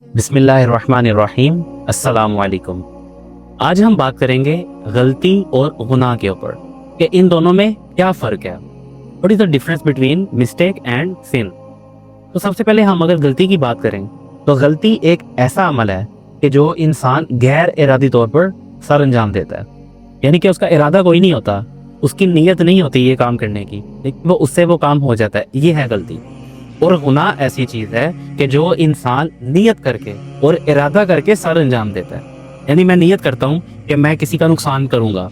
بسم اللہ الرحمن الرحیم، السلام علیکم۔ آج ہم بات کریں گے غلطی اور گناہ کے اوپر کہ ان دونوں میں کیا فرق ہے۔ What is the difference between mistake and sin. تو سب سے پہلے ہم اگر غلطی کی بات کریں تو غلطی ایک ایسا عمل ہے کہ جو انسان غیر ارادی طور پر سر انجام دیتا ہے، یعنی کہ اس کا ارادہ کوئی نہیں ہوتا، اس کی نیت نہیں ہوتی یہ کام کرنے کی، لیکن اس سے وہ کام ہو جاتا ہے، یہ ہے غلطی۔ اور گناہ ایسی چیز ہے کہ جو انسان نیت کر کے اور ارادہ کر کے سر انجام دیتا ہے، یعنی میں نیت کرتا ہوں کہ میں کسی کا نقصان کروں گا،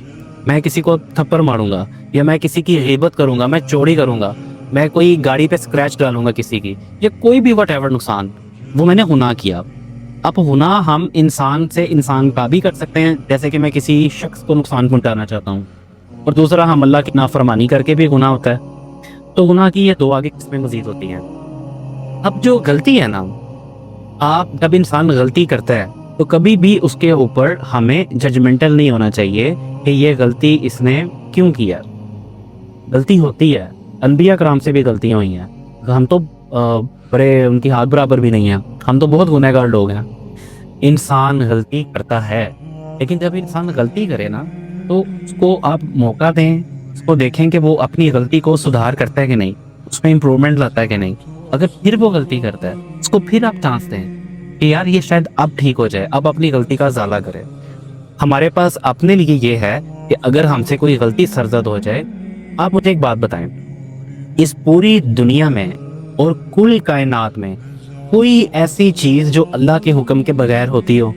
میں کسی کو تھپڑ ماروں گا، یا میں کسی کی غیبت کروں گا، میں چوری کروں گا، میں کوئی گاڑی پہ اسکریچ ڈالوں گا کسی کی، یا کوئی بھی وٹ ایور نقصان، وہ میں نے گناہ کیا۔ اب گناہ ہم انسان سے انسان کا بھی کر سکتے ہیں، جیسے کہ میں کسی شخص کو نقصان پہنچانا چاہتا ہوں، اور دوسرا ہم اللہ کی نافرمانی کر کے بھی گناہ ہوتا ہے۔ تو گناہ کی یہ دو آگے قسمیں مزید ہوتی ہیں۔ اب جو غلطی ہے نا، جب انسان غلطی کرتا ہے تو کبھی بھی اس کے اوپر ہمیں ججمنٹل نہیں ہونا چاہیے کہ یہ غلطی اس نے کیوں کیا۔ غلطی ہوتی ہے، انبیاء کرام سے بھی غلطیاں ہوئی ہیں، ہم تو بڑے ان کی ہاتھ برابر بھی نہیں ہیں، ہم تو بہت گنہگار لوگ ہیں۔ انسان غلطی کرتا ہے، لیکن جب انسان غلطی کرے نا تو اس کو آپ موقع دیں، اس کو دیکھیں کہ وہ اپنی غلطی کو سدھار کرتا ہے کہ نہیں، اس میں امپرومنٹ لاتا ہے کہ نہیں۔ اگر پھر وہ غلطی کرتا ہے اس کو پھر آپ چانس دیں کہ یار یہ شاید اب ٹھیک ہو جائے، اب اپنی غلطی کا ازالہ کرے۔ ہمارے پاس اپنے لیے یہ ہے کہ اگر ہم سے کوئی غلطی سرزد ہو جائے، آپ مجھے ایک بات بتائیں، اس پوری دنیا میں اور کل کائنات میں کوئی ایسی چیز جو اللہ کے حکم کے بغیر ہوتی ہو؟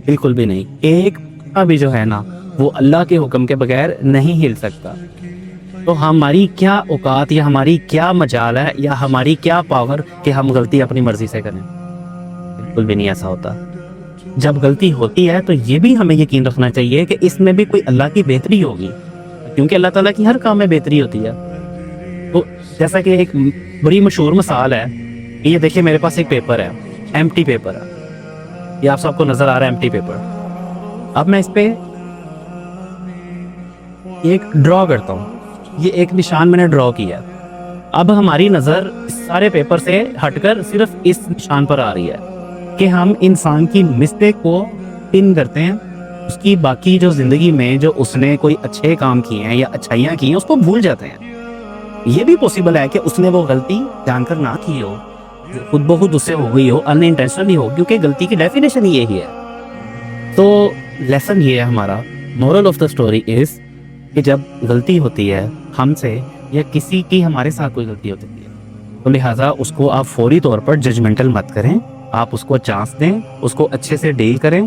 بالکل بھی نہیں۔ ایک پتا بھی جو ہے نا وہ اللہ کے حکم کے بغیر نہیں ہل سکتا۔ تو ہماری کیا اوقات یا ہماری کیا مجال ہے یا ہماری کیا پاور کہ ہم غلطی اپنی مرضی سے کریں؟ بالکل بھی نہیں ایسا ہوتا۔ جب غلطی ہوتی ہے تو یہ بھی ہمیں یقین رکھنا چاہیے کہ اس میں بھی کوئی اللہ کی بہتری ہوگی، کیونکہ اللہ تعالیٰ کی ہر کام میں بہتری ہوتی ہے۔ تو جیسا کہ ایک بڑی مشہور مثال ہے، یہ دیکھیں میرے پاس ایک پیپر ہے، ایمٹی پیپر ہے، یہ آپ سب کو نظر آ رہا ہے ایمٹی پیپر۔ اب میں اس پہ ایک ڈرا کرتا ہوں، یہ ایک نشان میں نے ڈرا کیا۔ اب ہماری نظر سارے پیپر سے ہٹ کر صرف اس نشان پر آ رہی ہے کہ ہم انسان کی مسٹیک کو پن کرتے ہیں، اس کی باقی جو زندگی میں جو اس نے کوئی اچھے کام کیے ہیں یا اچھائیاں کی ہیں اس کو بھول جاتے ہیں۔ یہ بھی پوسیبل ہے کہ اس نے وہ غلطی جان کر نہ کی ہو، خود بخود اس سے ہو گئی ہو، ان انٹینشنلی ہو، کیونکہ غلطی کی ڈیفینیشن ہی یہی ہے۔ تو لیسن یہ ہے ہمارا، moral of the story is کہ جب غلطی ہوتی ہے ہم سے یا کسی کی ہمارے ساتھ کوئی غلطی ہوتی ہے تو لہٰذا اس کو آپ فوری طور پر ججمنٹل مت کریں، آپ اس کو چانس دیں، اس کو اچھے سے ڈیل کریں۔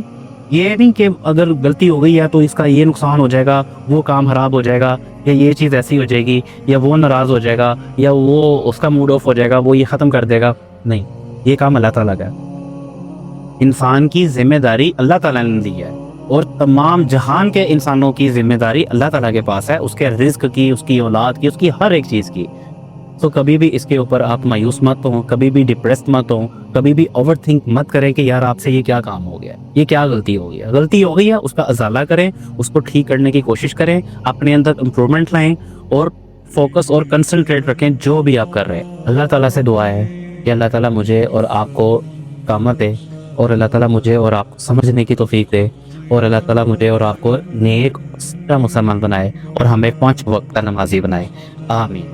یہ نہیں کہ اگر غلطی ہو گئی ہے تو اس کا یہ نقصان ہو جائے گا، وہ کام خراب ہو جائے گا، یا یہ چیز ایسی ہو جائے گی، یا وہ ناراض ہو جائے گا، یا وہ اس کا موڈ آف ہو جائے گا، وہ یہ ختم کر دے گا۔ نہیں، یہ کام اللہ تعالیٰ کا ہے۔ انسان کی ذمہ داری اللہ تعالیٰ نے دی ہے، اور تمام جہان کے انسانوں کی ذمہ داری اللہ تعالیٰ کے پاس ہے، اس کے رزق کی، اس کی اولاد کی، اس کی ہر ایک چیز کی۔ تو کبھی بھی اس کے اوپر آپ مایوس مت ہوں، کبھی بھی ڈپریسڈ مت ہوں، کبھی بھی اوور تھنک مت کریں کہ یار آپ سے یہ کیا کام ہو گیا، یہ کیا غلطی ہو گئی ہے۔ غلطی ہو گئی ہے اس کا ازالہ کریں، اس کو ٹھیک کرنے کی کوشش کریں، اپنے اندر امپرومنٹ لائیں، اور فوکس اور کنسنٹریٹ رکھیں جو بھی آپ کر رہے ہیں۔ اللہ تعالیٰ سے دعا ہے کہ اللہ تعالیٰ مجھے اور آپ کو کامت دے، اور اللہ تعالیٰ مجھے اور آپ کو سمجھنے کی توفیق دے، اور اللہ تعالیٰ مجھے اور آپ کو نیک سچا مسلمان بنائے، اور ہمیں 5 وقت کا نمازی بنائے۔ آمین۔